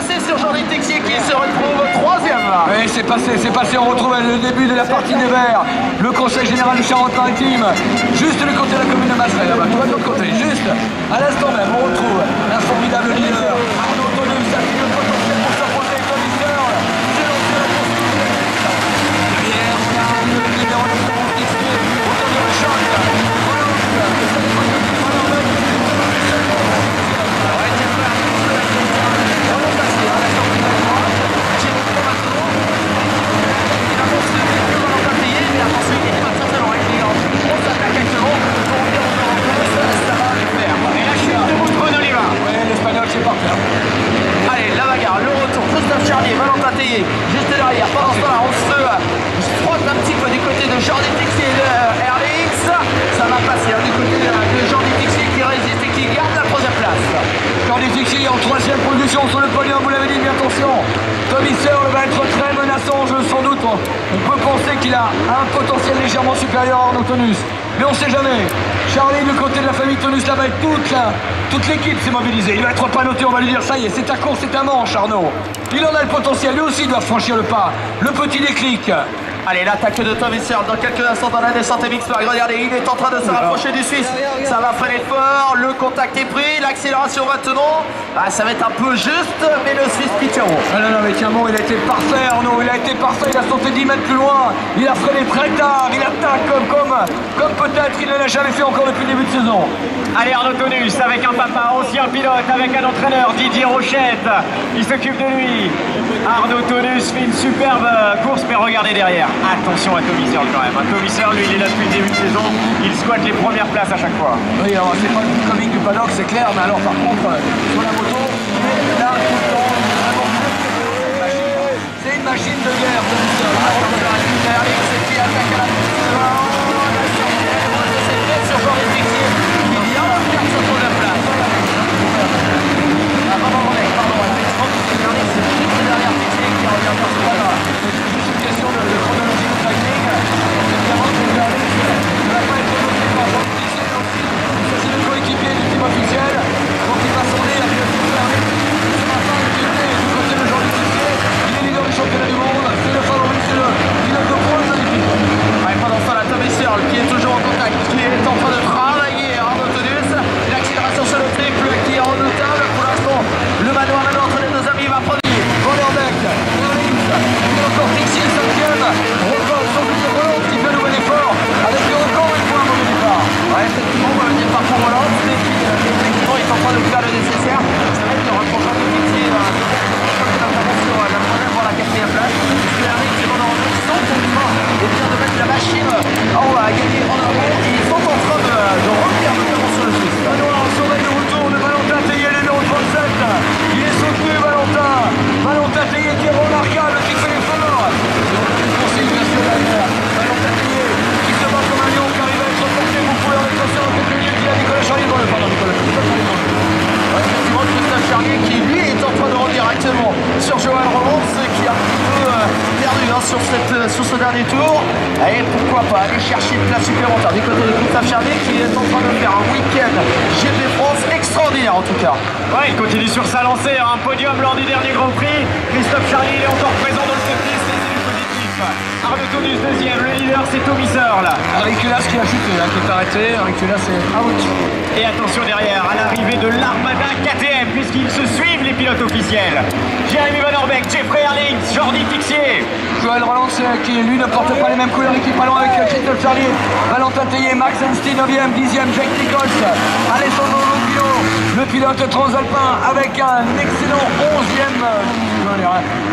passé sur Jordi Texier qui se retrouve troisième. Oui, c'est passé, on retrouve le début de la partie des Verts, le conseil général du Charente-Maritime, juste du côté de la commune de Mazerel, là-bas, tout de l'autre côté, juste à l'instant même, on retrouve un formidable leader, Arnaud Tonus, ça fait le potentiel pour s'imposer comme leader, c'est lancé la poursuite. Derrière, on a le numéro de Texier, autour de le choc, Allez, la bagarre, le retour, Christophe Charlier, Valentin Tellier, juste derrière. Pendant ce temps-là, on se frotte un petit peu du côté de Jordi Texier et de Airlix. Ça va passer du côté de Jordi Texier qui résiste et qui garde la troisième place. Jordi Texier en troisième position sur le podium, vous l'avez dit, mais attention, Tommy Searle va être très menaçant, sans doute. On peut penser qu'il a un potentiel légèrement supérieur à Arnaud Tonus, mais on ne sait jamais. Charlie, du côté de la famille Tonus, là-bas, toute l'équipe s'est mobilisée. Il va être pas noté, on va lui dire, ça y est, c'est ta course, c'est un manche, Arnaud. Il en a le potentiel, lui aussi doit franchir le pas. Le petit déclic. Allez, l'attaque de Tommy Searle dans quelques instants dans la descente Mixberg. Regardez, il est en train de se rapprocher du Suisse. Ça va freiner fort, le contact est pris, l'accélération maintenant. Ah, ça va être un peu juste, mais le Suisse qui tient bon. Ah non, mais tiens bon, il a été parfait, Arnaud, il a été parfait, il a sauté 10 mètres plus loin. Il a freiné très tard, il attaque comme peut-être il ne l'a jamais fait encore depuis le début de saison. Allez, Arnaud Tonus avec un papa, ancien pilote, avec un entraîneur, Didier Rochette. Il s'occupe de lui. Arnaud Tonus fait une superbe course, mais regardez derrière. Attention à Tommy Searle quand même. Tommy Searle, lui, il est là depuis le début de saison. Il squatte les premières places à chaque fois. Oui, alors c'est pas le plus comique du paddock, c'est clair, mais alors par contre, sur la moto, là, tout le temps, vraiment, c'est une machine de guerre, Tommy Searle. C'est qui attaque à la sur Jordi Texier. Il vient de perdre sa troisième place. Pardon, c'est derrière Texier qui revient par ce là. C'est une question de chronologie de timing. Évidemment, c'est ne va pas être noté par Jordi Texier aussi. Ça, c'est le coéquipier du team officiel. Donc il va sonner la pilote de Ferrari. Ce matin, il était du côté de Jordi Texier. Il est leader du championnat du monde. C'est le favori, c'est le pilote de pointe, ça défile. Pendant ça, la Tommy Searle qui est toujours en contact, qui est en train de travailler Arnaud Tonus. L'accélération sur le triple qui est redoutable. Pour l'instant, le manoir entre les deux amis va produire. Vanderbeek, Airlix, il y a encore Texier, 5ème. Record sur le Roland qui fait le bon effort. Avec le record et point au départ. Ouais, effectivement, le départ pour Roland, mais qui effectivement est en train de faire le nécessaire. C'est vrai qu'il reproche un peu Texier notamment sur la première voire la quatrième place. Airlix et Vanderbeek sont en train de mettre la machine à gagner en avant. Ils sont en train de revenir notamment sur le Suisse. Manoir, son de retour de Valentin Tellier, le numéro 37. Il est soutenu, Valentin. Valentin Tellier qui est remarquable, qui fait l'effort. Il poursuit bien sûr derrière. Valentin Tellier qui se bat comme un lion, qui arrive à être porté. Vous pouvez en être sûr en quelques minutes. Il y a Nicolas Charlier dans le pardon, Nicolas Charlier. Effectivement, Christophe Charlier qui lui est en train de revenir actuellement sur Johan Roland, qui a un petit peu perdu sur ce dernier tour. Et pourquoi pas aller chercher une place supplémentaire du côté de Christophe Charlier qui est en train de faire un week-end GP France extraordinaire en tout cas. Ouais, il continue sur sa lancée, un podium lors du dernier Grand Prix. Christophe Charlier il est encore présent dans le top 10, c'est du positif. Arnaud Tonus deuxième, le leader c'est Tommy Searle. Auriculaas qui a chuté, qui est arrêté. Auriculaas est out. Et attention derrière, à l'arrivée de l'Armada KTM, puisqu'ils se suivent les pilotes officiels. Jérémy Vanderbeek, Jeffrey Airlix, Jordi Texier. Joël Roland qui lui ne porte pas les mêmes couleurs, équipe allant avec Christophe Charlier, Valentin Tellier, Max Enstein 9ème, 10ème, Jake Nichols, Alessandro Lupino, le pilote transalpin avec un excellent 11ème,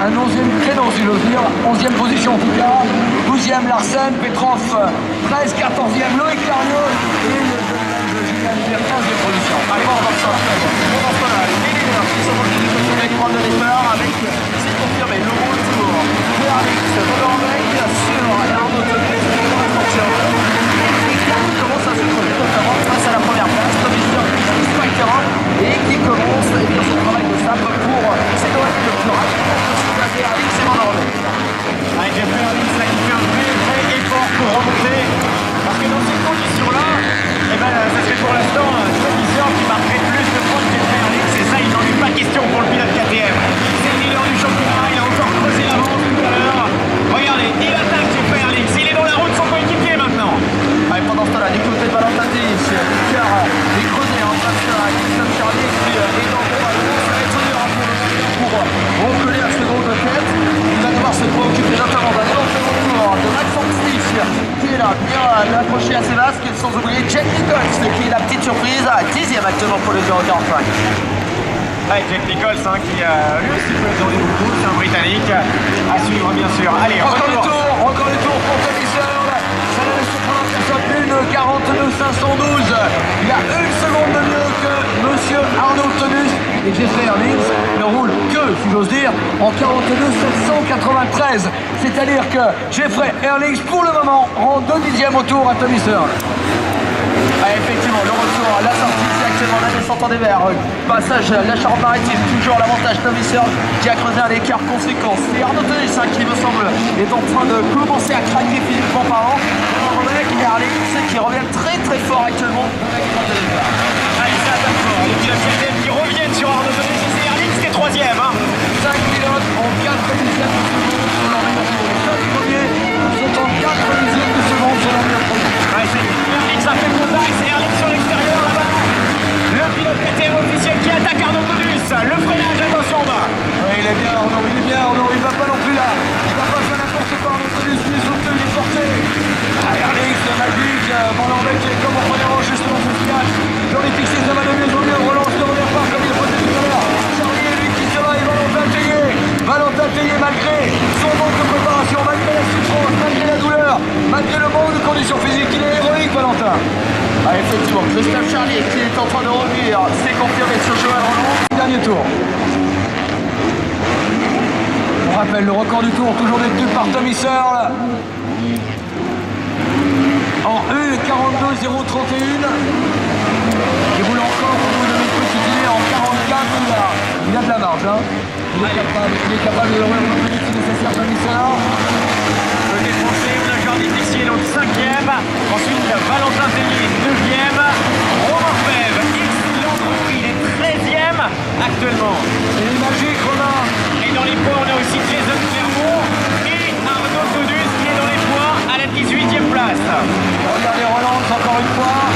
un 11ème créneau si j'ose dire, 11ème position en tout cas, 12ème Larsen, Petrov 13, 14ème Loïc Carniol et le Julien Hiver 15ème position. Allez, on va ça. Pendant ce temps-là, les leaders qui sont revenus du côté de l'écran de départ avec, c'est confirmé, le retour de Alex Vanderbeek sur Arnaud Tonus qui commence à se trouver notamment face à la première place, Tommy Searle qui quitte le terrain et qui commence son travail de sabre pour s'éloigner le plus rapidement possible de Alex et Vanderbeek. Avec Jeffrey Airlix là qui fait un vrai effort pour remonter. Parce que dans ces conditions-là, ça serait pour l'instant Tommy Searle qui marquerait plus de points que Jeffrey Airlix. Et ça, il n'en est pas question pour le pilote KTM. assez vastes, sans oublier Jack Nicholls, qui est la petite surprise à 10e actuellement pour le 045. Avec Jack Nicholls qui lui aussi peut tourner beaucoup, c'est un Britannique à suivre bien sûr. Allez, Encore le tour pour Tommy Searle. Ça ne laisse pas une 42 512. Il a une seconde de mieux que Monsieur Arnaud Tonus. Et Jeffrey Herlings ne roule que, si j'ose dire, en 42 793. C'est-à-dire que Jeffrey Herlings, pour le moment, rend 2 dixièmes au tour à Tommy Searle. Ah, effectivement, le retour à la sortie, c'est actuellement la descente en dévers. Passage à la Charente-Maritime, toujours l'avantage Tommy Searle qui a creusé un écart conséquent. C'est Arnaud Tonus qui, me semble, est en train de commencer à craquer physiquement parlant. Et Herlings qui revient très très fort actuellement. Allez, ça attaque fort. Les pilotes qui reviennent sur Arnaud Tonus. C'est Herlings qui est 3e. 5 pilotes en 4 dixièmes de seconde sur leur meilleur tour. Les 5 premiers sont en 4 dixièmes de seconde sur leur meilleur tour. Herlings a fait le contact, c'est Herlings sur l'extérieur là-bas. Le pilote KTM officiel qui attaque Arnaud Tonus. Le freinage, attention en bas. Oui, il est bien, Arnaud, il est bien, Arnaud, il va pas non plus là. Il va pas faire n'importe quoi, Arnaud Tonus, il est surtout, il est porté. Herlings, magique, Van Lambert qui est comme en premier rang justement pour ce catch. J'en ai fixé, ça va donner au mieux, relance de revers part comme il le faisait tout à l'heure. Charlie est lui qui se va, et Valentin Tellier malgré son manque de préparation, malgré la souffrance, malgré la douleur, malgré le manque de conditions physiques, il est héroïque Valentin. Ah, effectivement, Christophe Charlier qui est en train de revenir, c'est confirmé sur Joël Roland. Dernier tour. On rappelle le record du tour, toujours détenu par Tommy Searle. En 1:42.031. Je voulais encore vous donner une petite idée en 44. Il a de la marge. Hein. Il est capable de le remonter si nécessaire, Tommy Searle. Le défoncé, on a Jordi Texier donc 5e. Ensuite, Valentin Tellier 2e. Romain Febvre, il est 13e actuellement. Il est magique, Romain. Et dans les poids, on a aussi Jason Clermont et Arnaud Tonus qui est dans les poids à la 18e place. Regardez Roland encore une fois.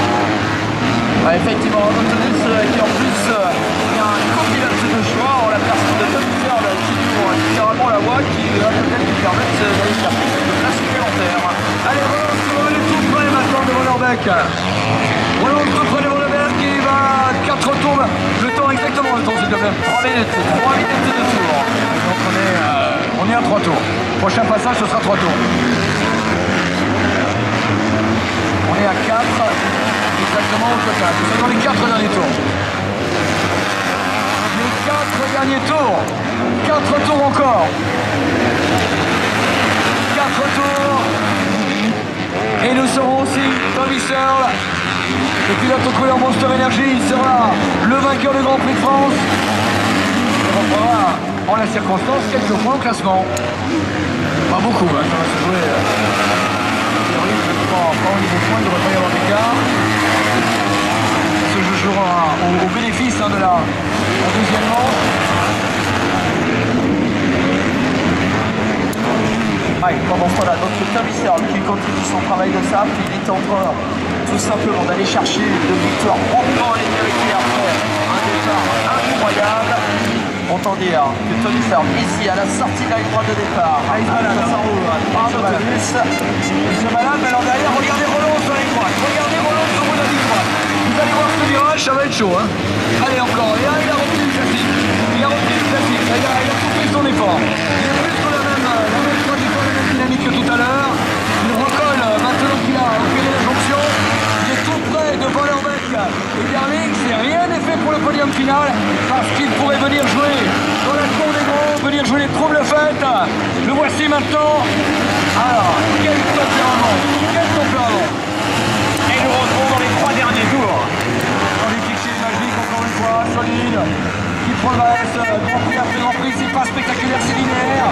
Ah, effectivement, Arnaud Tonus qui en plus est un copilote de choix en la personne de Tommy Searle qui ouvre littéralement la voie qui va peut-être lui permettre d'aller chercher une place supplémentaire. Allez, Roland, il est tout près maintenant de Rollerbeck. Roland tout près de Rollerbeck qui va 4 tours. Le temps exactement, le temps s'il te plaît. 3 minutes de tour. Donc on est à 3 tours. Prochain passage, ce sera 3 tours. On est à 4 exactement au total. Nous sommes dans les 4 derniers tours. Les 4 derniers tours. 4 tours encore. 4 tours. Et nous serons aussi Tommy Searle. Le pilote aux couleurs Monster Energy sera le vainqueur du Grand Prix de France. On reprendra en la circonstance quelques points au classement. Pas beaucoup, hein, ça va se jouer. Pas au niveau point, il ne devrait pas y avoir d'écart. Ça se jouera au bénéfice de la deuxième manche. Pendant ce temps-là, donc Tommy Searle qui continue son travail de sable, il est en train tout simplement d'aller chercher une victoire en émérité après un départ incroyable. Autant dire que Tommy Searle ici à la sortie de la ligne droite de départ. Il se balade. Il se balade, mais alors derrière, regardez Roland sur la ligne droite. Regardez Roland sur la ligne droite. Vous allez voir ce virage, ça va être chaud. Hein. Allez encore, et là, il a repris le classique. Il a tout fait son effort. Il est plus sur la même trajectoire, la même dynamique que tout à l'heure. Il recolle maintenant qu'il a opéré la jonction. Il est tout près de Van Lambert et Herlings. Rien n'est fait pour le podium final parce qu'il pourrait venir jouer dans la cour des grands, venir jouer les troubles fêtes. Le voici maintenant. Alors, quel tempérament. Et nous rentrons dans les 3 derniers tours. On est fixé magique encore une fois, solide, qui progresse, Grand Prix après Grand Prix, c'est pas spectaculaire, c'est linéaire.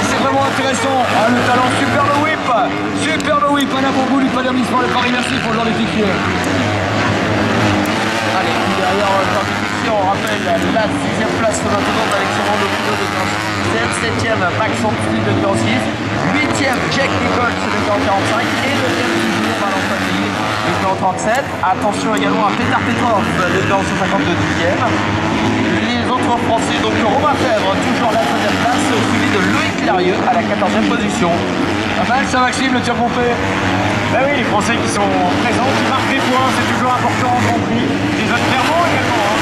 C'est vraiment intéressant. Ah, le talent, superbe whip, un avant-goût du padermisme, le Paris Merci pour Jean Létiquier. Allez, puis derrière Jean-Luc, on rappelle la 6e place maintenant d'Alexandre Lopino de 7e Max Anthony de 6, 8e Jack Nicholls de 45 et 9e toujours Valentin Tellier de 37. Attention également à Petar Petrov de 150 de 10e. Les autres Français, donc Romain Febvre, toujours à la 3e place, suivi de Loïc Larieux à la 14e position. Pas mal ça Maxime, le tir pompé. Ben oui, les Français qui sont présents, qui marquent des points, c'est toujours important en Grand Prix. Les autres Clermont également, hein,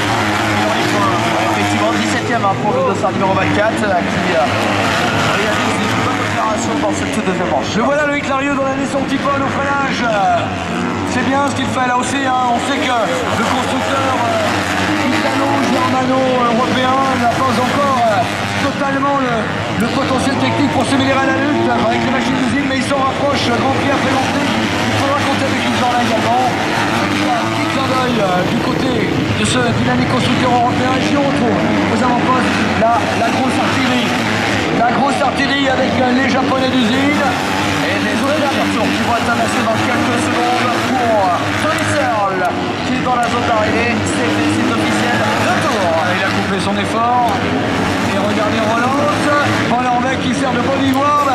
qui ont les points. Ouais, effectivement, 17ème pour le dossard numéro 24 qui réalise une bonne opération dans cette deuxième manche. Le voilà Loïc Larieux dans la son petit peu au freinage. C'est bien ce qu'il fait là aussi. Hein. On sait que le constructeur italo-germano européen n'a pas encore totalement le potentiel technique pour se mêler à la lutte avec les machines d'usine, mais il s'en rapproche. Grand Prix après Grand Prix. Il faudra compter avec une là également. Un petit clin d'œil du côté de ce dynamique constructeur européen. Et puis on retrouve aux avant-postes la grosse artillerie. La grosse artillerie avec les Japonais d'usine. Et les autres tours qui vont être annoncés dans quelques secondes pour Tony Searle qui est dans la zone d'arrivée. C'est le site officiel de tour. Il a coupé son effort. Et regardez Roland. Voilà un mec qui sert de bodyguard.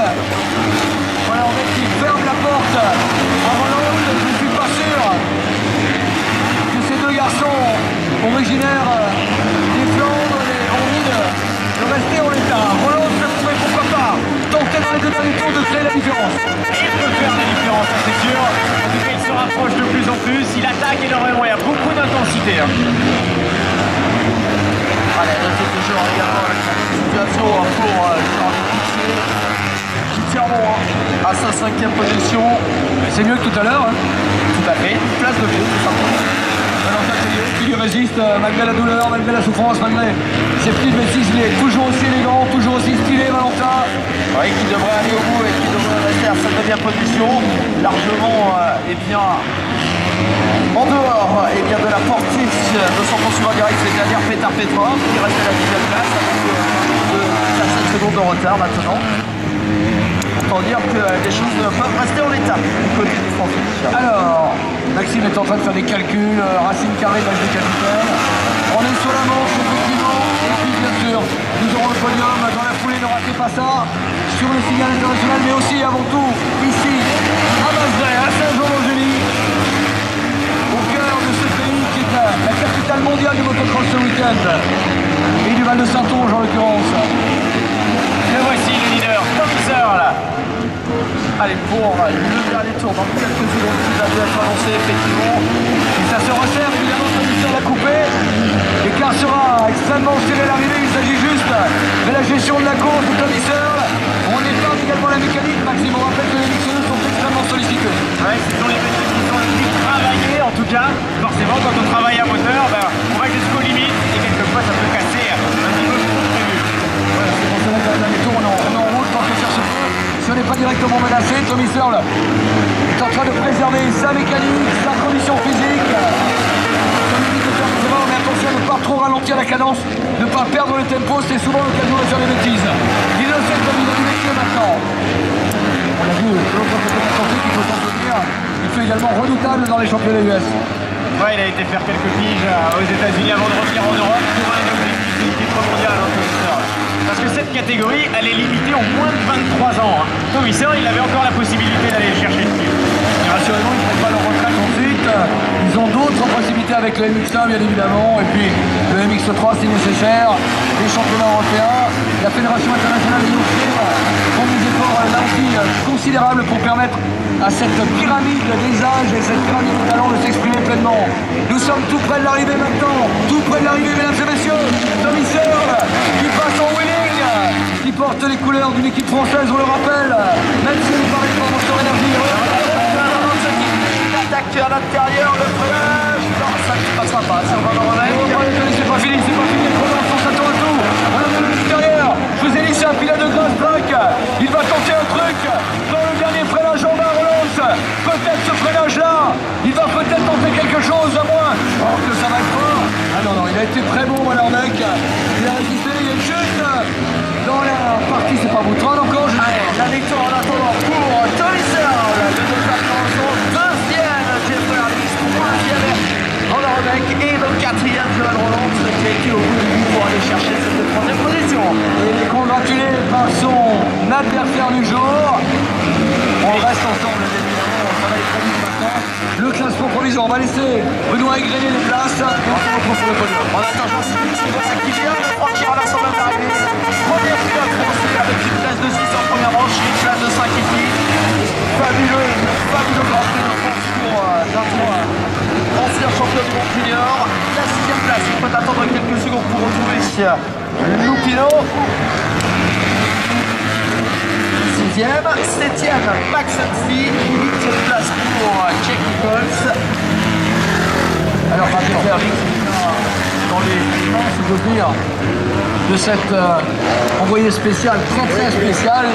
Voilà un mec qui ferme la porte à Roland. Je ne suis pas sûr que ces deux garçons originaires des Flandres ont envie de rester en l'état. Roland se pourrait pourquoi pas tenter dans les deux derniers tours de créer la différence. Il peut faire la différence, ça, c'est sûr. En tout cas, il se rapproche de plus en plus. Il attaque énormément, il y a beaucoup d'intensité. Hein. Allez, notez toujours également la situation pour qui tient bon à sa 5e position. C'est mieux que tout à l'heure. Hein. Tout à fait, une place de pied tout simplement. Valentin Tellier qui lui résiste malgré la douleur, malgré la souffrance, malgré ses petites bêtises. Il est toujours aussi élégant, toujours aussi stylé, Valentin. Oui, qui devrait aller au bout et qui devrait rester à sa 9e position, largement en dehors de la portée de son poursuivant direct, c'est-à-dire Petar Petrov, qui reste à la 10e place avec 7 secondes de retard maintenant. Autant dire que les choses peuvent rester en état du côté du français. Alors, Maxime est en train de faire des calculs, Racine Carré, l'âge du capitaine. On est sur la manche, effectivement, et puis bien sûr, nous aurons le podium dans la foulée, ne ratez pas ça, sur le signal international, mais aussi avant tout, ici, à Mazray, à Saint-Jean-d'Angély, au cœur de ce pays qui est la capitale mondiale du motocross ce week-end, et du Val de Saint-Onge en l'occurrence. Le voici, le leader, Tom Searle. Allez, pour le dernier tour dans quelques secondes qui va être annoncé effectivement. Et ça se resserre, évidemment, Tony Searle a coupé. L'écart sera extrêmement serré à l'arrivée, il s'agit juste de la gestion de la course de Tony Searle. On épargne également la mécanique, Maxime, on rappelle que les mixeurs sont extrêmement sollicités. Ouais, ce sont les métiers qui sont les plus travaillés, en tout cas. Forcément, quand on travaille à moteur, on va jusqu'aux limites et quelquefois ça peut casser un petit peu plus que prévu. Voilà, c'est pour cela que dans les tours, on est en route tant que faire se peut. Si on n'est pas directement menacé, Tony Searle est en train de préserver sa mécanique, sa condition physique. Mais attention de ne pas trop ralentir la cadence, de ne pas perdre le tempo, c'est souvent l'occasion de faire des bêtises. Il le fait comme il a du métier maintenant. On l'a vu, l'autre côté atlantique, il faut s'en souvenir. Il fait également redoutable dans les championnats US. Ouais, il a été faire quelques piges aux États-Unis avant de revenir en Europe pour un objectif du titre mondial. Parce que cette catégorie, elle est limitée aux moins de 23 ans. Tommy Searle, il avait encore la possibilité d'aller chercher le titre. Rassurez-vous, ils ne prennent pas leur retraite ensuite. Ils ont d'autres possibilités avec le MX1 bien évidemment, et puis le MX3 si nécessaire, les championnats européens, la Fédération internationale de Nord-Stream font des efforts là aussi considérables pour permettre à cette pyramide des âges et cette pyramide des talents de s'exprimer pleinement. Nous sommes tout près de l'arrivée maintenant, tout près de l'arrivée mesdames et messieurs. Tommy Searle qui passe en wheeling, qui porte les couleurs d'une équipe française, on le rappelle, même si il paraît pas Monster Energy. L'attaque à l'intérieur, le freinage. Non, ça ne passera pas. Ça va dans C'est pas fini, c'est pas fini. Le programme s'attend à tout. Voilà de l'extérieur. Je vous ai dit, c'est un pilote de grasse track. Il va tenter un truc dans le dernier freinage en bas, relance. Peut-être ce freinage-là, il va peut-être tenter quelque chose à moins. Oh, que ça va être fort. Ah non, non, il a été très bon, voilà, mec. Il a résisté, il y a une chute. Dans la partie, c'est pas Boutron encore. Allez, la victoire en attendant pour Tony Searle. Le deuxième, Jeffrey Harris, troisième en Euromec et le quatrième, Johan Roland, qui a été au bout du bout pour aller chercher cette troisième position. Il est congratulé par son adversaire du jour. On reste ensemble, évidemment, ça va être très vite maintenant. Le classement provisoire, on va laisser Benoît égrener les places. On se retrouve sur le podium. En attendant, qui vient de franchir la semaine d'arrivée. Premier pilote français avec une place de 6 en première manche, une place de 5 ici. Lupino. 6e, 7e, Max Humphrey, 8e place pour Jack Nichols. Alors, Patrick Ferrix, dans les se peut dire de cette envoyé spécial, très spécial.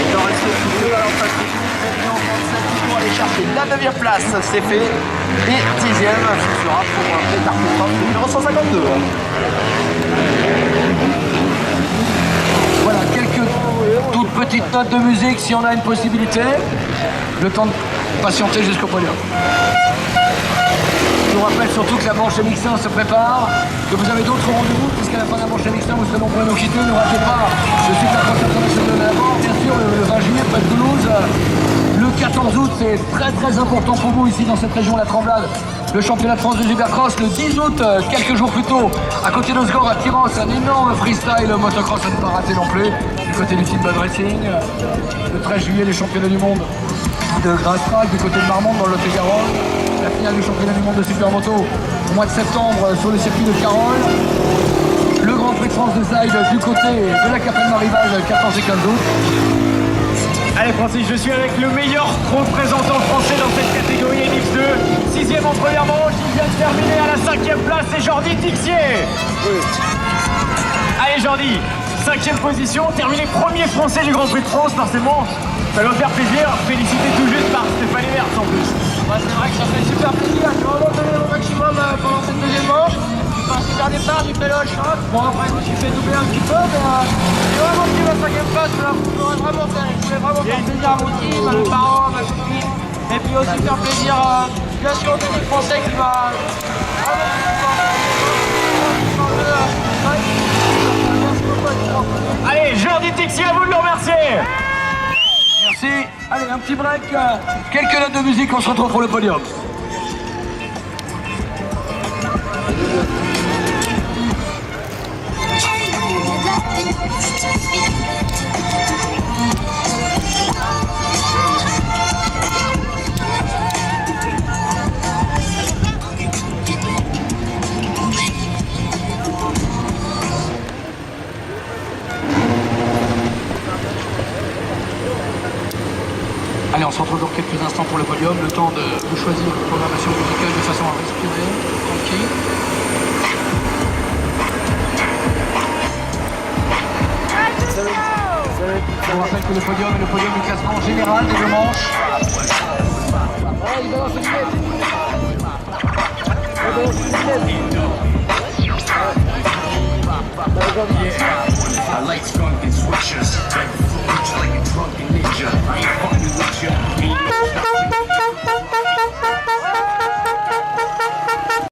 Il en reste plus que alors Patrick pour aller chercher la 9e place, c'est fait. Et 10e, ce sera pour Petar Petrov, numéro 152. Voilà, quelques toutes petites notes de musique si on a une possibilité. Le temps de patienter jusqu'au podium. Je vous rappelle surtout que la manche mixte se prépare, que vous avez d'autres rendez-vous, puisqu'à la fin de la manche mixte, vous serez nombreux à nous quitter. Ne ratez pas le site international de la mort, bien sûr, le 20 juillet près de Toulouse. Le 14 août, c'est très important pour vous ici dans cette région, la Tremblade. Le championnat de France de Supercross. Le 10 août, quelques jours plus tôt, à côté d'Osgore, à Tyros, un énorme freestyle motocross à ne pas rater non plus. Du côté du Team Bad Racing. Le 13 juillet, les championnats du monde de Grass Track, du côté de Marmande, dans le Lot-et-Garonne. La finale du championnat du monde de Supermoto au mois de septembre sur le circuit de Carole. Le Grand Prix de France de Zaïd du côté de la Capelle Marivage, 14 et 15 août. Allez Francis, je suis avec le meilleur représentant français dans cette catégorie NX2. 6e en première manche, il vient de terminer à la 5e place, c'est Jordi Tixier. Allez Jordi, 5e position, terminé premier français du Grand Prix de France, forcément. Ça doit faire plaisir, félicité tout juste par Stéphanie Mertz en plus. Ouais, c'est vrai que ça fait super plaisir. J'ai vraiment donné mon maximum pendant cette deuxième manche. J'ai fait un super départ, j'ai fait le shot. Bon, après, je me suis fait doubler un petit peu, mais j'ai vraiment pris la 5e place. Je voulais vraiment faire plaisir à mon team, à mes parents, à ma copine. Et puis aussi faire plaisir, bien sûr, au public français qui m'a vraiment. Allez, Jordi Tixier, à vous de le remercier. Merci. Allez, un petit break. Quelques notes de musique, on se retrouve pour le podium. Allez, on se retrouve dans quelques instants pour le podium. Le temps de choisir une programmation musicale de façon à respirer, tranquille. Je vous rappelle que le podium est le podium du classement général des deux manches. Yeah.